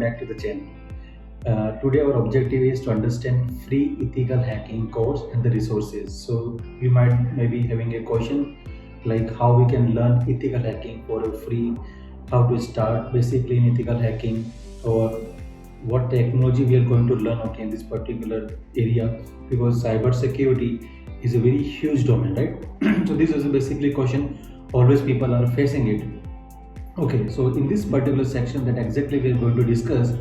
back to the channel. Today our objective is to understand free ethical hacking course and the resources. So you might maybe having a question like how we can learn ethical hacking for a free, how to start basically in ethical hacking, or what technology we are going to learn in this particular area, because cyber security is a very huge domain, right? So this is basically question always people are facing it. Okay, so in this particular section that exactly we are going to discuss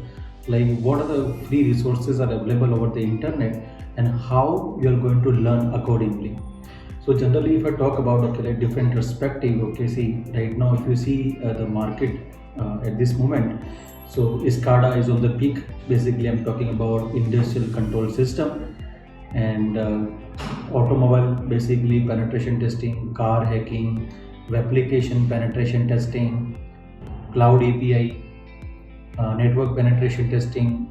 like what are the free resources are available over the internet and how you are going to learn accordingly. So generally if I talk about like different perspective, see right now if you see the market at this moment, so SCADA is on the peak. Basically I'm talking about industrial control system and automobile basically penetration testing, car hacking, application penetration testing, cloud API, network penetration testing,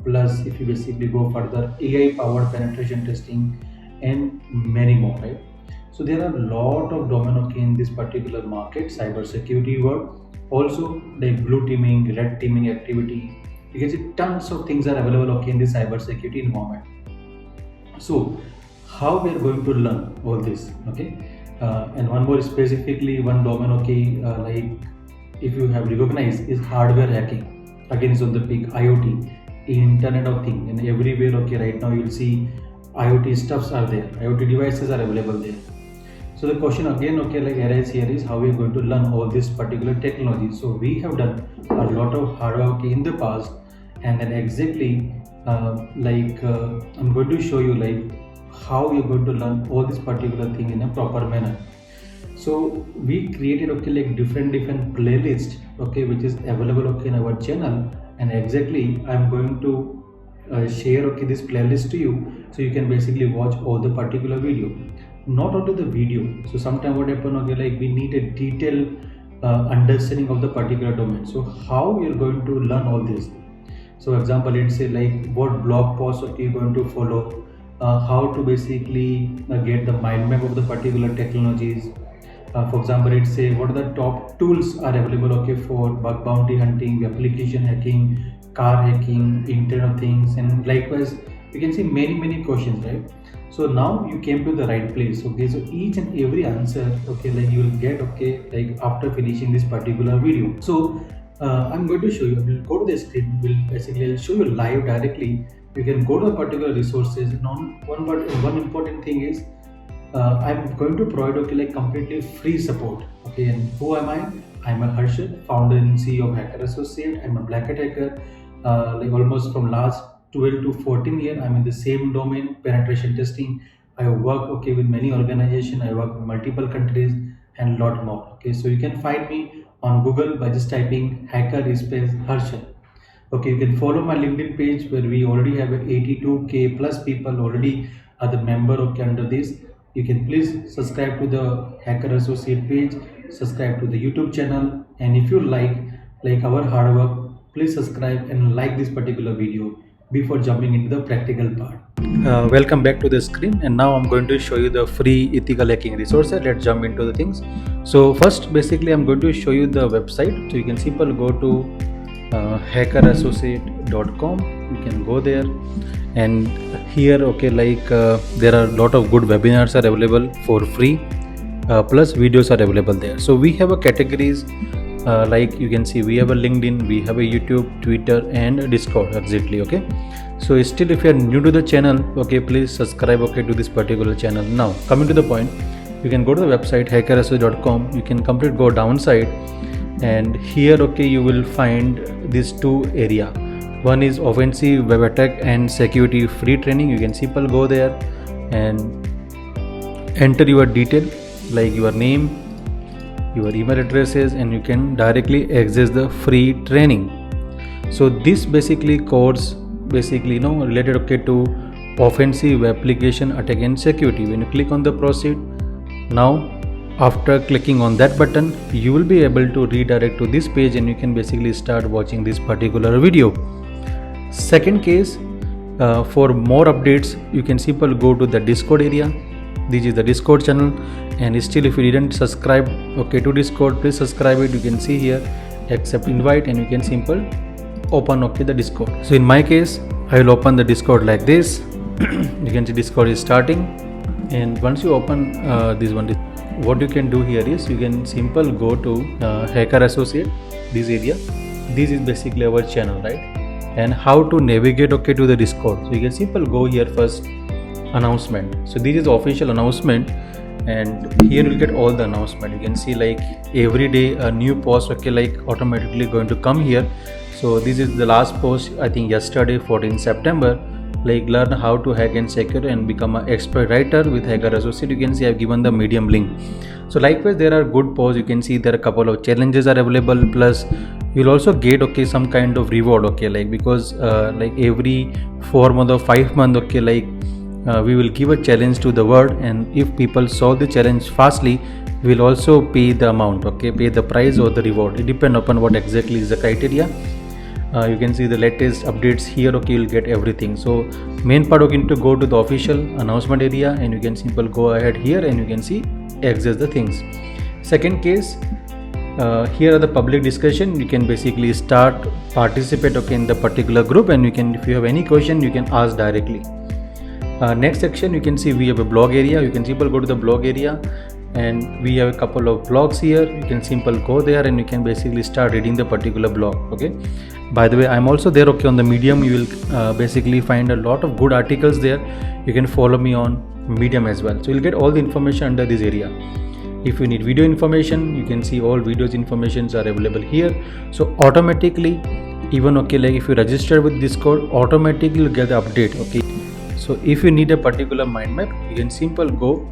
plus if you basically go further, AI powered penetration testing, and many more, right? So there are a lot of domain in this particular market, cyber security world. Also like blue teaming, red teaming activity. You can see tons of things are available in the cyber security environment. So how we are going to learn all this, and one more specifically one domain, like if you have recognized is hardware hacking. Again is on the peak. IoT, Internet of Things, and everywhere. Right now you'll see IoT stuffs are there, IoT devices are available there. So the question again, like arise here is how we are going to learn all this particular technology. So we have done a lot of hardware in the past, and then exactly I'm going to show you like how you're going to learn all this particular thing in a proper manner. So we created like different playlists, which is available in our channel, and exactly I'm going to share this playlist to you, so you can basically watch all the particular video, not only the video. So sometimes what happen, like we need a detailed understanding of the particular domain. So how we are going to learn all this. So example, let's say like what blog post you're going to follow, how to basically get the mind map of the particular technologies. For example, let's say what are the top tools are available for bug bounty hunting, application hacking, car hacking, Internet of Things, and likewise you can see many questions, right? So now you came to the right place. So each and every answer, like you will get like after finishing this particular video. So I'm going to show you. We'll go to the screen. I'll show you live directly. You can go to the particular resources. One important thing is I'm going to provide like completely free support. And who am I? I'm a Harshad, founder and CEO of Hacker Associate. I'm a black hat hacker. Like almost from last 12 to 14 years, I'm in the same domain, penetration testing. I work with many organizations. I work in multiple countries and lot more. So you can find me on Google by just typing hacker space Harshad. You can follow my LinkedIn page where we already have 82k plus people already are the member under this. You can please subscribe to the Hacker Associate page, subscribe to the YouTube channel, and if you like our hard work, please subscribe and like this particular video before jumping into the practical part. Welcome back to the screen, and now I'm going to show you the free ethical hacking resources. Let's jump into the things. So first basically I'm going to show you the website. So you can simply go to hackerassociate.com. you can go there, and here there are a lot of good webinars are available for free, plus videos are available there. So we have a categories like you can see we have a LinkedIn, we have a YouTube, Twitter, and Discord exactly. So still if you are new to the channel, please subscribe to this particular channel. Now coming to the point, you can go to the website hackerassociate.com. you can complete go downside, and here you will find these two area. One is offensive web attack and security free training. You can simply go there and enter your detail like your name, your email addresses, and you can directly access the free training. So this basically course related to offensive application attack and security. When you click on the proceed, now after clicking on that button, you will be able to redirect to this page, and you can basically start watching this particular video. Second case, for more updates, you can simply go to the Discord area. This is the Discord channel, and still if you didn't subscribe to Discord, please subscribe it. You can see here accept invite, and you can simply open the Discord. So in my case, I will open the Discord like this. You can see Discord is starting, and once you open this one, what you can do here is you can simple go to Hacker Associate, this area. This is basically our channel, right? And how to navigate to the Discord. So you can simple go here first, announcement. So this is the official announcement, and here you will get all the announcement. You can see like every day a new post like automatically going to come here. So this is the last post, I think yesterday, 14 September, like learn how to hack and secure and become an expert writer with Hacker Associate. You can see I've given the Medium link. So likewise there are good posts. You can see there are a couple of challenges are available, plus you'll also get some kind of reward, like because like every 4 month or 5 month, like we will give a challenge to the world, and if people solve the challenge fastly, we will also pay the amount, pay the price or the reward. It depends upon what exactly is the criteria. You can see the latest updates here, you'll get everything. So main part, to go to the official announcement area, and you can simple go ahead here and you can see access the things. Second case, here are the public discussion. You can basically start participate in the particular group, and you can, if you have any question, you can ask directly. Next section, you can see we have a blog area. You can simple go to the blog area, and we have a couple of blogs here. You can simple go there and you can basically start reading the particular blog. By the way, I'm also there on the Medium. You will basically find a lot of good articles there. You can follow me on Medium as well. So you'll get all the information under this area. If you need video information, you can see all videos informations are available here. So automatically, even like if you register with Discord, automatically you'll get the update. So if you need a particular mind map, you can simple go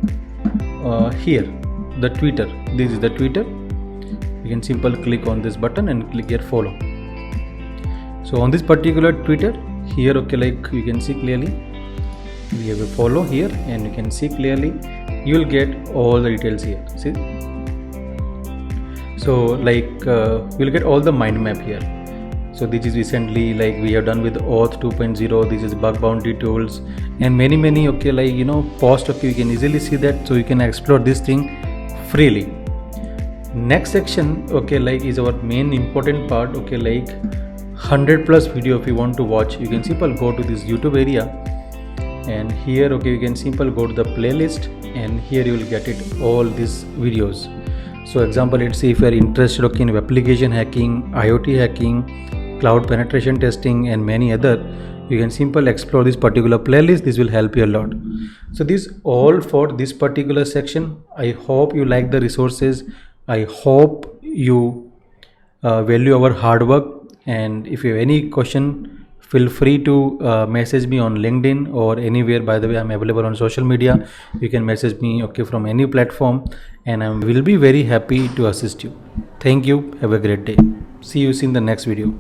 here, the Twitter. This is the Twitter. You can simple click on this button and click here follow. So on this particular Twitter here, like you can see clearly, we have a follow here, and you can see clearly you will get all the details here. See, so like you'll get all the mind map here. So this is recently like we have done with Auth 2.0. This is bug bounty tools and many like post. You can easily see that, so you can explore this thing freely. Next section like is our main important part. Like 100 plus video if you want to watch, you can simple go to this YouTube area, and here you can simple go to the playlist, and here you will get it all these videos. So example, let's say if you are interested in application hacking, IoT hacking, cloud penetration testing and many other, you can simple explore this particular playlist. This will help you a lot. So this all for this particular section. I hope you like the resources. I hope you value our hard work, and if you have any question, feel free to message me on LinkedIn or anywhere. By the way, I'm available on social media. You can message me from any platform, and I will be very happy to assist you. Thank you. Have a great day. See you in the next video.